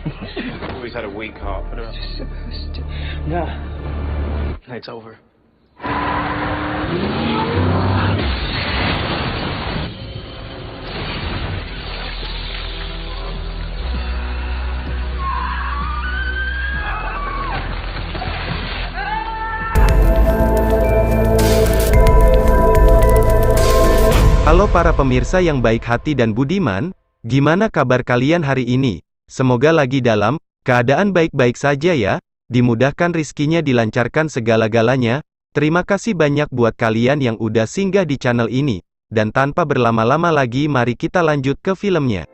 Always had a weak heart. Put it up. Nah. It's over. Halo para pemirsa yang baik hati dan budiman, gimana kabar kalian hari ini? Semoga lagi dalam keadaan baik-baik saja ya, dimudahkan rizkinya, dilancarkan segala-galanya. Terima kasih banyak buat kalian yang udah singgah di channel ini. Dan tanpa berlama-lama lagi, mari kita lanjut ke filmnya.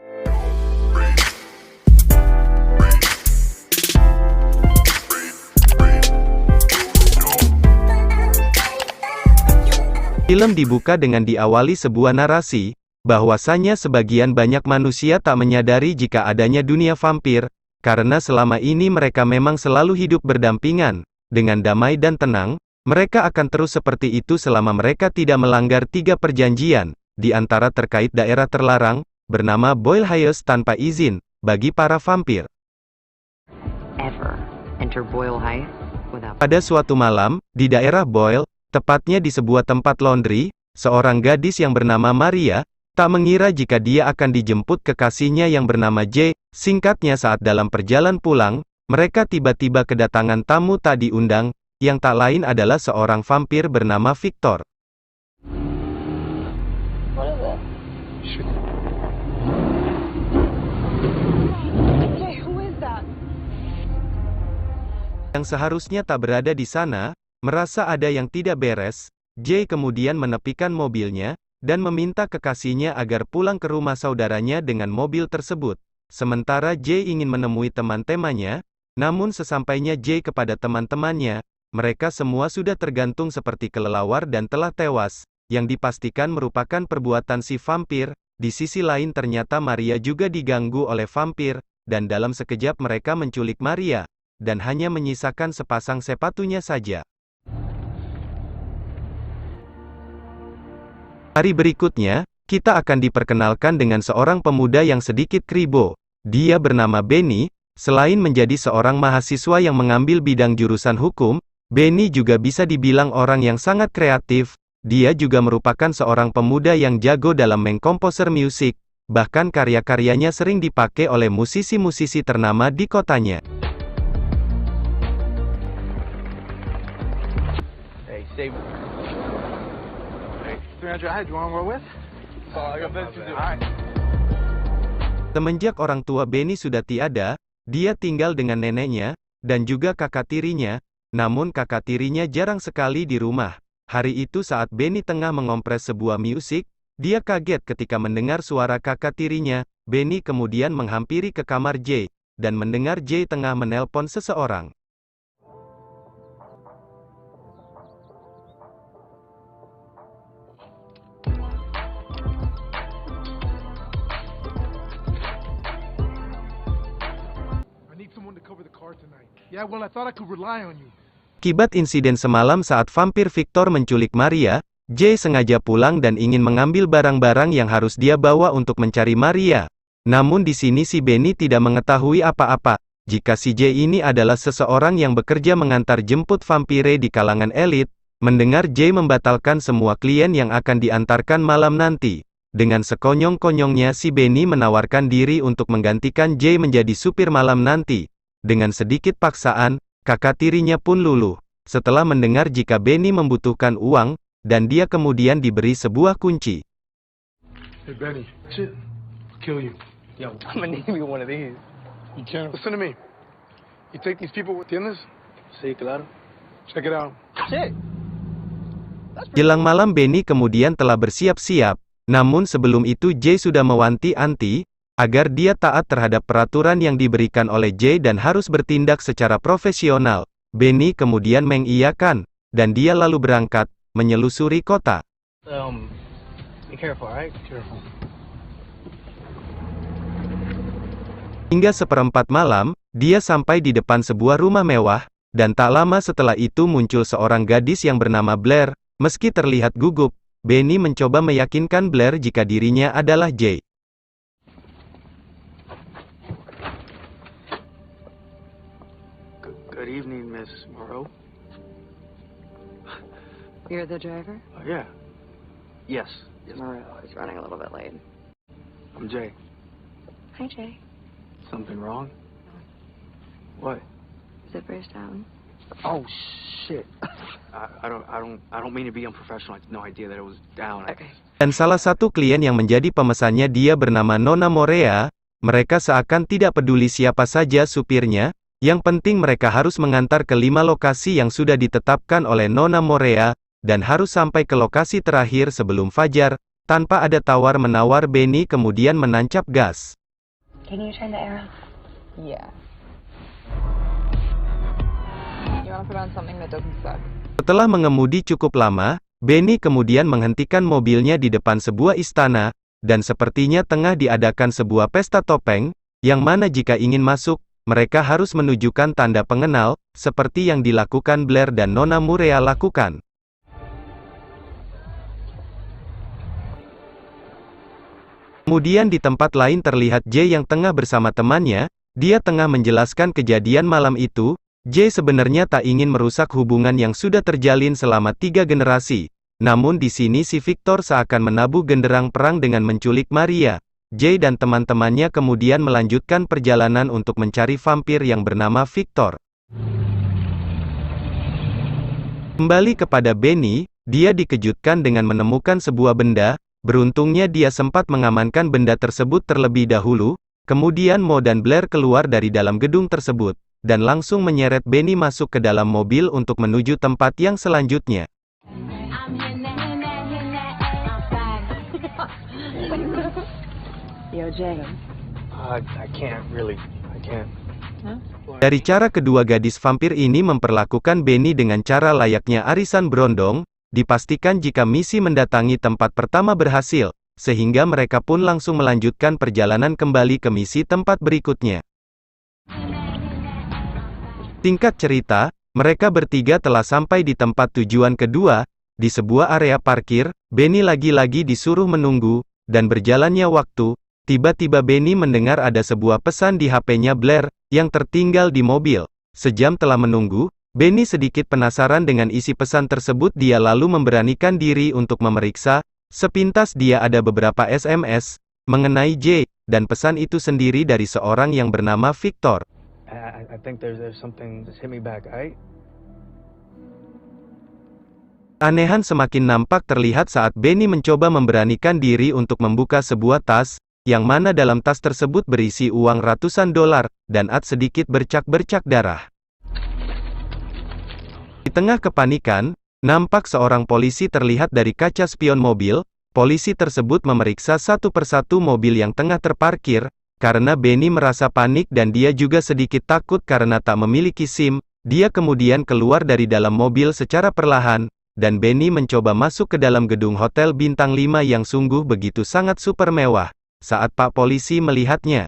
Film dibuka dengan diawali sebuah narasi, bahwasanya sebagian banyak manusia tak menyadari jika adanya dunia vampir, karena selama ini mereka memang selalu hidup berdampingan, dengan damai dan tenang. Mereka akan terus seperti itu selama mereka tidak melanggar 3 perjanjian, di antara terkait daerah terlarang, bernama Boyle Heights tanpa izin, bagi para vampir. Pada suatu malam, di daerah Boyle, tepatnya di sebuah tempat laundry, seorang gadis yang bernama Maria, tak mengira jika dia akan dijemput kekasihnya yang bernama Jay. Singkatnya, saat dalam perjalanan pulang, mereka tiba-tiba kedatangan tamu tak diundang, yang tak lain adalah seorang vampir bernama Victor. Yang seharusnya tak berada di sana, merasa ada yang tidak beres. Jay kemudian menepikan mobilnya, dan meminta kekasihnya agar pulang ke rumah saudaranya dengan mobil tersebut. Sementara Jay ingin menemui teman-temannya, namun sesampainya Jay kepada teman-temannya, mereka semua sudah tergantung seperti kelelawar dan telah tewas, yang dipastikan merupakan perbuatan si vampir. Di sisi lain ternyata Maria juga diganggu oleh vampir, dan dalam sekejap mereka menculik Maria, dan hanya menyisakan sepasang sepatunya saja. Hari berikutnya, kita akan diperkenalkan dengan seorang pemuda yang sedikit kribo. Dia bernama Benny. Selain menjadi seorang mahasiswa yang mengambil bidang jurusan hukum, Benny juga bisa dibilang orang yang sangat kreatif. Dia juga merupakan seorang pemuda yang jago dalam mengkomposer musik. Bahkan karya-karyanya sering dipakai oleh musisi-musisi ternama di kotanya. Hey, save. 300 ahead, you want to roll with? I got better to do. Alright. Semenjak orang tua Benny sudah tiada, dia tinggal dengan neneknya, dan juga kakak tirinya, namun kakak tirinya jarang sekali di rumah. Hari itu saat Benny tengah mengompres sebuah musik, dia kaget ketika mendengar suara kakak tirinya. Benny kemudian menghampiri ke kamar Jay, dan mendengar Jay tengah menelpon seseorang. Akibat insiden semalam saat vampir Victor menculik Maria, Jay sengaja pulang dan ingin mengambil barang-barang yang harus dia bawa untuk mencari Maria. Namun di sini si Benny tidak mengetahui apa-apa, jika si Jay ini adalah seseorang yang bekerja mengantar jemput vampire di kalangan elit. Mendengar Jay membatalkan semua klien yang akan diantarkan malam nanti, dengan sekonyong-konyongnya si Benny menawarkan diri untuk menggantikan Jay menjadi supir malam nanti. Dengan sedikit paksaan, kakak tirinya pun luluh, setelah mendengar jika Benny membutuhkan uang, dan dia kemudian diberi sebuah kunci. Hey Benny, shit, I'll kill you. Yo, I'm gonna need me one of these. You can't. Listen to me. You take these people with ¿entiendes? Sí, claro. Check it out. Shit. Jelang malam Benny kemudian telah bersiap-siap, namun sebelum itu Jay sudah mewanti-wanti, agar dia taat terhadap peraturan yang diberikan oleh Jay dan harus bertindak secara profesional. Benny kemudian mengiyakan, dan dia lalu berangkat, menyelusuri kota. Be careful, alright? Careful. Hingga seperempat malam, dia sampai di depan sebuah rumah mewah, dan tak lama setelah itu muncul seorang gadis yang bernama Blair. Meski terlihat gugup, Benny mencoba meyakinkan Blair jika dirinya adalah Jay. Good evening, Miss Moreau. You're the driver? Yeah. Yes. Moreau is running a little bit late. I'm Jay. Hi, Jay. Something wrong? What? Zipper's down. Oh shit. I don't mean to be unprofessional. I had no idea that it was down. Okay. Dan salah satu klien yang menjadi pemesannya dia bernama Nona Morea. Mereka seakan tidak peduli siapa saja supirnya. Yang penting mereka harus mengantar ke 5 lokasi yang sudah ditetapkan oleh Nona Morea, dan harus sampai ke lokasi terakhir sebelum fajar. Tanpa ada tawar-menawar, Benny kemudian menancap gas. Can you turn the air off? Yeah. You want to put on something that doesn't suck? Setelah mengemudi cukup lama, Benny kemudian menghentikan mobilnya di depan sebuah istana, dan sepertinya tengah diadakan sebuah pesta topeng, yang mana jika ingin masuk, mereka harus menunjukkan tanda pengenal, seperti yang dilakukan Blair dan Nona Morea lakukan. Kemudian di tempat lain terlihat Jay yang tengah bersama temannya, dia tengah menjelaskan kejadian malam itu. Jay sebenarnya tak ingin merusak hubungan yang sudah terjalin selama 3 generasi. Namun di sini si Victor seakan menabuh genderang perang dengan menculik Maria. Jay dan teman-temannya kemudian melanjutkan perjalanan untuk mencari vampir yang bernama Victor. Kembali kepada Benny, dia dikejutkan dengan menemukan sebuah benda. Beruntungnya dia sempat mengamankan benda tersebut terlebih dahulu. Kemudian Mo dan Blair keluar dari dalam gedung tersebut, dan langsung menyeret Benny masuk ke dalam mobil untuk menuju tempat yang selanjutnya. Yo, Jay. I can't really. I can't. Dari cara kedua gadis vampir ini memperlakukan Benny dengan cara layaknya arisan berondong, dipastikan jika misi mendatangi tempat pertama berhasil, sehingga mereka pun langsung melanjutkan perjalanan kembali ke misi tempat berikutnya. Singkat cerita, mereka bertiga telah sampai di tempat tujuan kedua, di sebuah area parkir. Benny lagi-lagi disuruh menunggu, dan berjalannya waktu, tiba-tiba Benny mendengar ada sebuah pesan di HP-nya Blair, yang tertinggal di mobil. Sejam telah menunggu, Benny sedikit penasaran dengan isi pesan tersebut. Dia lalu memberanikan diri untuk memeriksa. Sepintas dia ada beberapa SMS mengenai Jay, dan pesan itu sendiri dari seorang yang bernama Victor. I think there's something that's hit me back, right? Anehan semakin nampak terlihat saat Benny mencoba memberanikan diri untuk membuka sebuah tas, yang mana dalam tas tersebut berisi uang ratusan dolar, dan sedikit bercak-bercak darah. Di tengah kepanikan, nampak seorang polisi terlihat dari kaca spion mobil. Polisi tersebut memeriksa satu persatu mobil yang tengah terparkir, karena Benny merasa panik dan dia juga sedikit takut karena tak memiliki SIM. Dia kemudian keluar dari dalam mobil secara perlahan, dan Benny mencoba masuk ke dalam gedung hotel bintang 5 yang sungguh begitu sangat super mewah. Saat Pak Polisi melihatnya,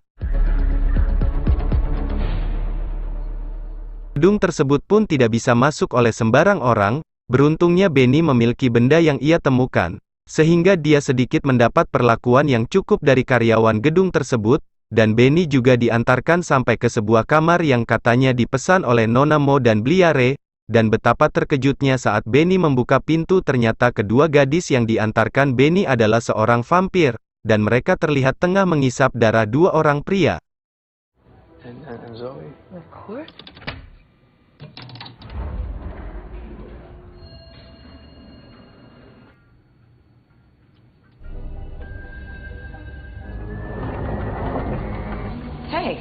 gedung tersebut pun tidak bisa masuk oleh sembarang orang. Beruntungnya Benny memiliki benda yang ia temukan, sehingga dia sedikit mendapat perlakuan yang cukup dari karyawan gedung tersebut, dan Benny juga diantarkan sampai ke sebuah kamar yang katanya dipesan oleh Nona Mo dan Bliare, dan betapa terkejutnya saat Benny membuka pintu ternyata kedua gadis yang diantarkan Benny adalah seorang vampir, dan mereka terlihat tengah mengisap darah 2 orang pria. And Zoe? Of course. Hey.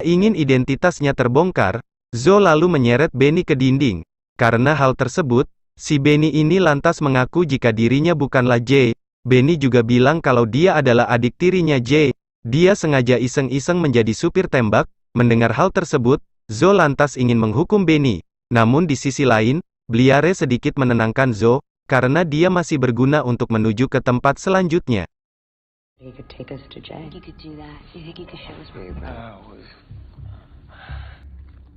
Ingin identitasnya terbongkar, Zoe lalu menyeret Benny ke dinding. Karena hal tersebut, si Benny ini lantas mengaku jika dirinya bukanlah Jay. Benny juga bilang kalau dia adalah adik tirinya Jay. Dia sengaja iseng-iseng menjadi supir tembak. Mendengar hal tersebut, Zoe lantas ingin menghukum Benny. Namun di sisi lain, Bliare sedikit menenangkan Zoe, karena dia masih berguna untuk menuju ke tempat selanjutnya. You could take us to Jay. You could do that. You think you could show us where you're from?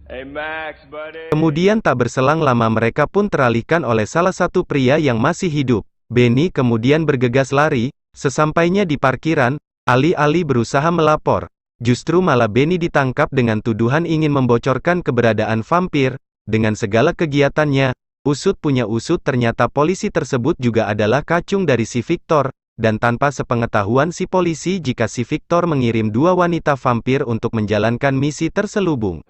Hey Max, buddy. Kemudian tak berselang lama mereka pun teralihkan oleh salah satu pria yang masih hidup. Benny kemudian bergegas lari. Sesampainya di parkiran, alih-alih berusaha melapor, justru malah Benny ditangkap dengan tuduhan ingin membocorkan keberadaan vampir. Dengan segala kegiatannya, usut punya usut ternyata polisi tersebut juga adalah kacung dari si Victor, dan tanpa sepengetahuan si polisi jika si Victor mengirim 2 wanita vampir untuk menjalankan misi terselubung.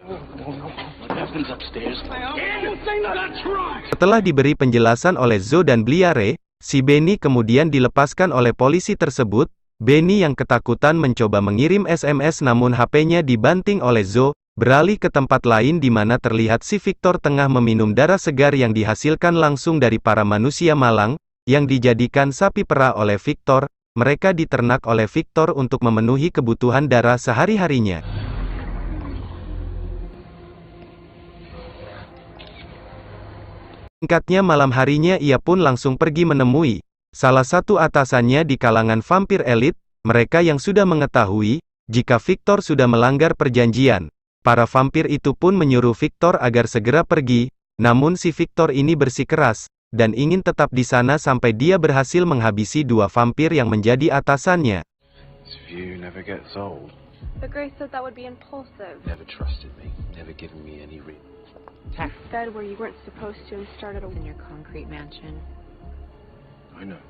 Setelah diberi penjelasan oleh Zoe dan Bliare, si Benny kemudian dilepaskan oleh polisi tersebut. Benny yang ketakutan mencoba mengirim SMS namun HP-nya dibanting oleh Zoe, beralih ke tempat lain di mana terlihat si Victor tengah meminum darah segar yang dihasilkan langsung dari para manusia malang, yang dijadikan sapi perah oleh Victor. Mereka diternak oleh Victor untuk memenuhi kebutuhan darah sehari-harinya. Singkatnya malam harinya ia pun langsung pergi menemui salah satu atasannya di kalangan vampir elit, mereka yang sudah mengetahui jika Victor sudah melanggar perjanjian. Para vampir itu pun menyuruh Victor agar segera pergi, namun si Victor ini bersikeras, dan ingin tetap di sana sampai dia berhasil menghabisi 2 vampir yang menjadi atasannya. This view never gets old. But Grace said that would be impulsive. Never trusted me. Never given me any reason. You said where you weren't supposed to and started in your concrete mansion. I know.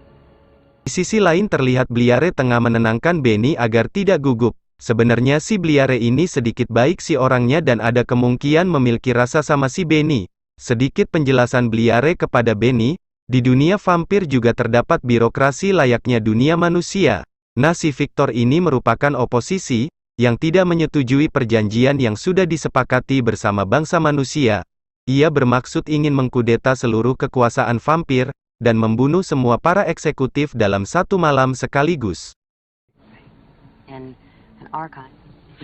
Di sisi lain terlihat Bliare tengah menenangkan Benny agar tidak gugup. Sebenarnya si Bliare ini sedikit baik si orangnya dan ada kemungkinan memiliki rasa sama si Benny. Sedikit penjelasan Bliare kepada Benny, di dunia vampir juga terdapat birokrasi layaknya dunia manusia. Nah si Victor ini merupakan oposisi, yang tidak menyetujui perjanjian yang sudah disepakati bersama bangsa manusia. Ia bermaksud ingin mengkudeta seluruh kekuasaan vampir, dan membunuh semua para eksekutif dalam satu malam sekaligus. In an archon,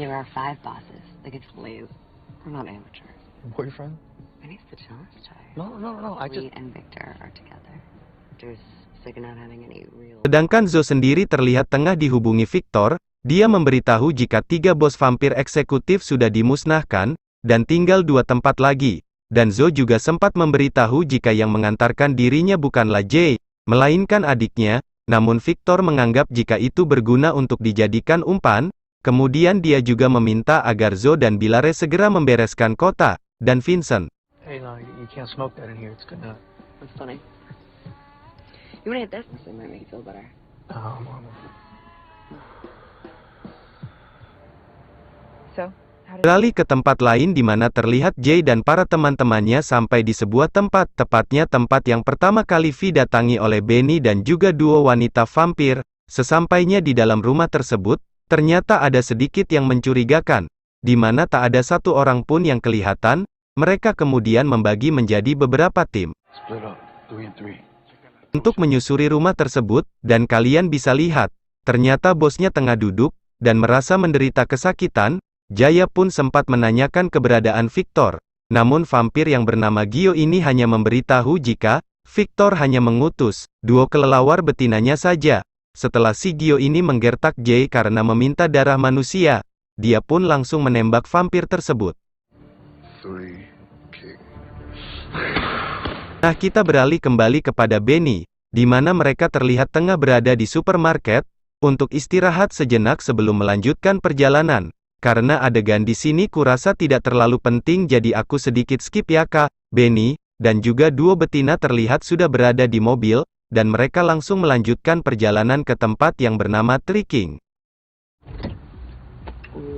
there are 5 bosses. Like, it's Blaze. We're not amateurs. Boyfriend? Benny's the challenge type. No. We and Victor are together. Victor's sick of not having any real... Sedangkan Zoe sendiri terlihat tengah dihubungi Victor. Dia memberitahu jika 3 bos vampir eksekutif sudah dimusnahkan, dan tinggal 2 tempat lagi. Dan Zoe juga sempat memberitahu jika yang mengantarkan dirinya bukanlah Jay, melainkan adiknya, namun Victor menganggap jika itu berguna untuk dijadikan umpan. Kemudian dia juga meminta agar Zoe dan Bliare segera membereskan kota, dan Vincent. Hey, no, you can't smoke that in here. It's gonna... That's funny. You wanna hit this? This might make you feel better. So, how did... Beralih ke tempat lain di mana terlihat Jay dan para teman-temannya sampai di sebuah tempat, tepatnya tempat yang pertama kali Vi datangi oleh Benny dan juga duo wanita vampir. Sesampainya di dalam rumah tersebut, ternyata ada sedikit yang mencurigakan, di mana tak ada satu orang pun yang kelihatan. Mereka kemudian membagi menjadi beberapa tim Split up. 3 and 3. untuk menyusuri rumah tersebut, dan kalian bisa lihat, ternyata bosnya tengah duduk, dan merasa menderita kesakitan. Jaya pun sempat menanyakan keberadaan Victor, namun vampir yang bernama Gio ini hanya memberitahu jika Victor hanya mengutus 2 kelelawar betinanya saja. Setelah si Gio ini menggertak Jay karena meminta darah manusia, dia pun langsung menembak vampir tersebut. 3 kick. Nah kita beralih kembali kepada Benny, di mana mereka terlihat tengah berada di supermarket, untuk istirahat sejenak sebelum melanjutkan perjalanan. Karena adegan di sini kurasa tidak terlalu penting jadi aku sedikit skip ya kak. Benny, dan juga duo betina terlihat sudah berada di mobil, dan mereka langsung melanjutkan perjalanan ke tempat yang bernama Tricking.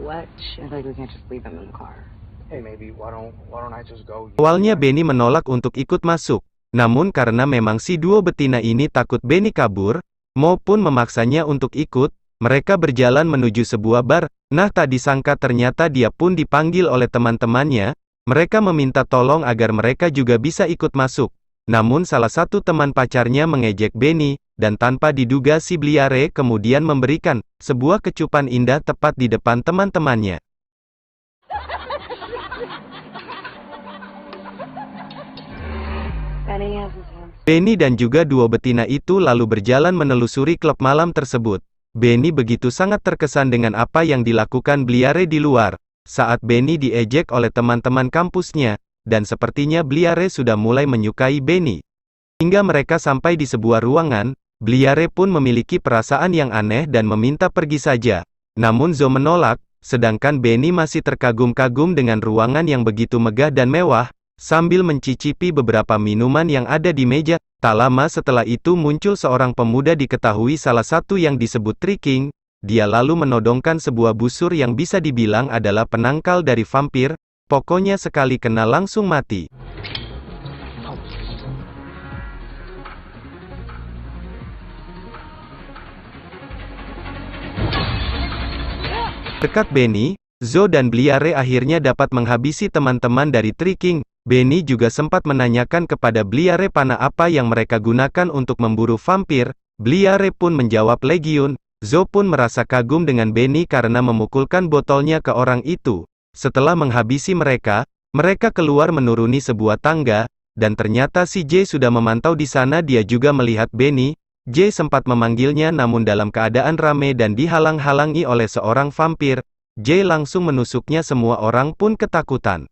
What? I feel like we can't just leave him in the car. Hey, maybe, why don't I just go? Awalnya Benny menolak untuk ikut masuk, namun karena memang si duo betina ini takut Benny kabur, maupun memaksanya untuk ikut, mereka berjalan menuju sebuah bar. Nah tak disangka ternyata dia pun dipanggil oleh teman-temannya. Mereka meminta tolong agar mereka juga bisa ikut masuk. Namun salah satu teman pacarnya mengejek Benny, dan tanpa diduga si Bliare kemudian memberikan sebuah kecupan indah tepat di depan teman-temannya. Benny dan juga duo betina itu lalu berjalan menelusuri klub malam tersebut. Benny begitu sangat terkesan dengan apa yang dilakukan Bliare di luar, saat Benny diejek oleh teman-teman kampusnya, dan sepertinya Bliare sudah mulai menyukai Benny. Hingga mereka sampai di sebuah ruangan, Bliare pun memiliki perasaan yang aneh dan meminta pergi saja. Namun Zoe menolak, sedangkan Benny masih terkagum-kagum dengan ruangan yang begitu megah dan mewah, sambil mencicipi beberapa minuman yang ada di meja. Tak lama setelah itu muncul seorang pemuda diketahui salah satu yang disebut Tricking. Dia lalu menodongkan sebuah busur yang bisa dibilang adalah penangkal dari vampir, pokoknya sekali kena langsung mati. Dekat Benny, Zo dan Bliare akhirnya dapat menghabisi teman-teman dari Tricking. Benny juga sempat menanyakan kepada Bliare panah apa yang mereka gunakan untuk memburu vampir. Bliare pun menjawab Legion. Zo pun merasa kagum dengan Benny karena memukulkan botolnya ke orang itu. Setelah menghabisi mereka, mereka keluar menuruni sebuah tangga, dan ternyata si Jay sudah memantau di sana. Dia juga melihat Benny. Jay sempat memanggilnya namun dalam keadaan rame dan dihalang-halangi oleh seorang vampir. Jay langsung menusuknya, semua orang pun ketakutan.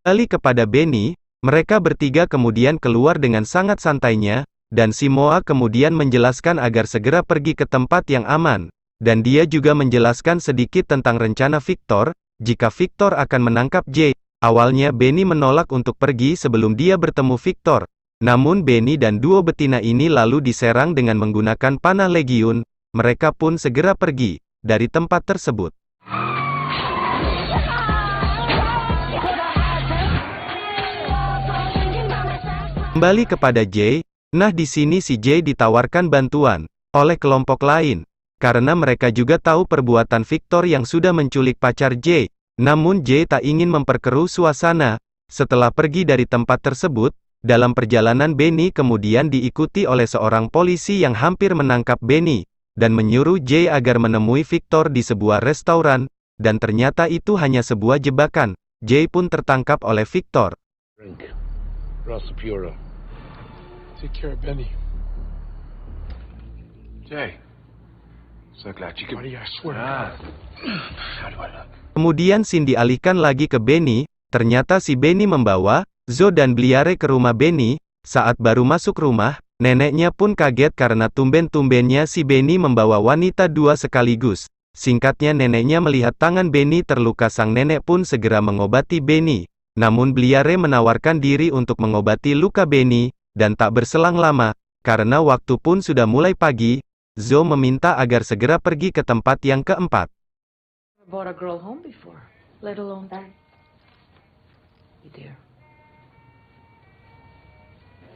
Kembali kepada Benny, mereka bertiga kemudian keluar dengan sangat santainya, dan Simoa kemudian menjelaskan agar segera pergi ke tempat yang aman. Dan dia juga menjelaskan sedikit tentang rencana Victor, jika Victor akan menangkap Jay. Awalnya Benny menolak untuk pergi sebelum dia bertemu Victor. Namun Benny dan duo betina ini lalu diserang dengan menggunakan panah Legion. Mereka pun segera pergi dari tempat tersebut. Kembali kepada Jay. Nah, di sini si Jay ditawarkan bantuan oleh kelompok lain, karena mereka juga tahu perbuatan Victor yang sudah menculik pacar Jay. Namun Jay tak ingin memperkeruh suasana. Setelah pergi dari tempat tersebut, dalam perjalanan Benny kemudian diikuti oleh seorang polisi yang hampir menangkap Benny, dan menyuruh Jay agar menemui Victor di sebuah restoran, dan ternyata itu hanya sebuah jebakan. Jay pun tertangkap oleh Victor. Take care of Benny. Jay, so glad you could. Buddy, I swear. How do I look? Kemudian scene dialihkan lagi ke Benny. Ternyata si Benny membawa Zo dan Bliare ke rumah Benny. Saat baru masuk rumah, neneknya pun kaget karena tumben-tumbennya si Benny membawa wanita dua sekaligus. Singkatnya neneknya melihat tangan Benny terluka, sang nenek pun segera mengobati Benny. Namun Bliare menawarkan diri untuk mengobati luka Benny. Dan tak berselang lama, karena waktu pun sudah mulai pagi, Zo meminta agar segera pergi ke tempat yang keempat. Brought a girl home before, let alone that. You dare.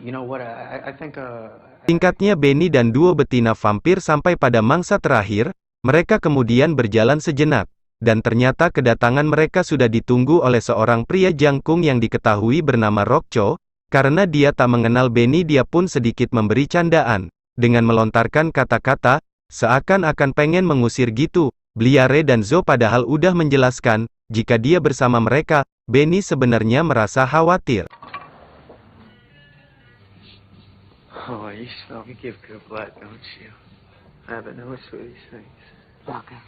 You know what, I think, Singkatnya Benny dan duo betina vampir sampai pada mangsa terakhir. Mereka kemudian berjalan sejenak. Dan ternyata kedatangan mereka sudah ditunggu oleh seorang pria jangkung yang diketahui bernama Rokcho. Karena dia tak mengenal Benny, dia pun sedikit memberi candaan. Dengan melontarkan kata-kata, seakan-akan pengen mengusir gitu. Bliare dan Zo padahal udah menjelaskan, jika dia bersama mereka, Benny sebenarnya merasa khawatir. oh, you smell me give good blood, don't you? I have a nose for these things. Walker.